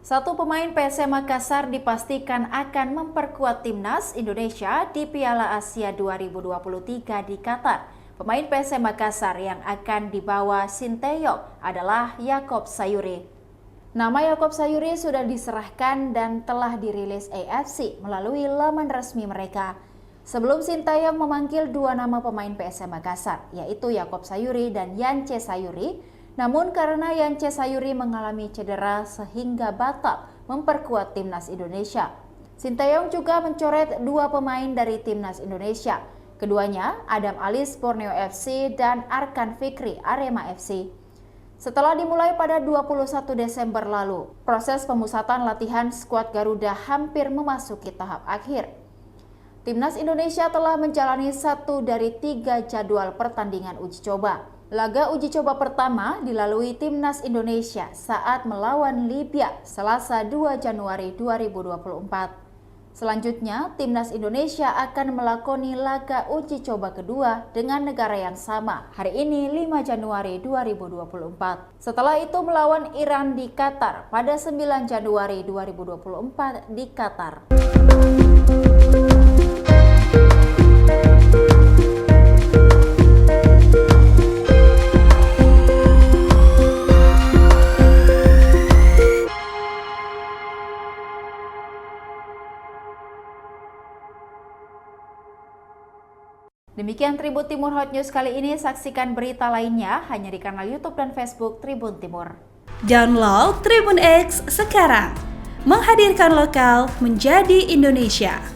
Satu pemain PSM Makassar dipastikan akan memperkuat timnas Indonesia di Piala Asia 2023 di Qatar. Pemain PSM Makassar yang akan dibawa Sinteyong adalah Yaakob Sayuri. Nama Yaakob Sayuri sudah diserahkan dan telah dirilis AFC melalui laman resmi mereka. Sebelum Sinteyong memanggil dua nama pemain PSM Makassar, yaitu Yaakob Sayuri dan Yance Sayuri. Namun karena Yance Sayuri mengalami cedera sehingga batal memperkuat timnas Indonesia. Sinteyong juga mencoret dua pemain dari timnas Indonesia. Keduanya Adam Alis Borneo FC dan Arkan Fikri Arema FC. Setelah dimulai pada 21 Desember lalu, proses pemusatan latihan skuad Garuda hampir memasuki tahap akhir. Timnas Indonesia telah menjalani 1 dari 3 jadwal pertandingan uji coba. Laga uji coba pertama dilalui Timnas Indonesia saat melawan Libya Selasa 2 Januari 2024. Selanjutnya, Timnas Indonesia akan melakoni laga uji coba kedua dengan negara yang sama hari ini 5 Januari 2024. Setelah itu melawan Iran di Qatar pada 9 Januari 2024 di Qatar. Demikian Tribun Timur Hot News kali ini. Saksikan berita lainnya hanya di kanal YouTube dan Facebook Tribun Timur. Download Tribun X sekarang, menghadirkan lokal menjadi Indonesia.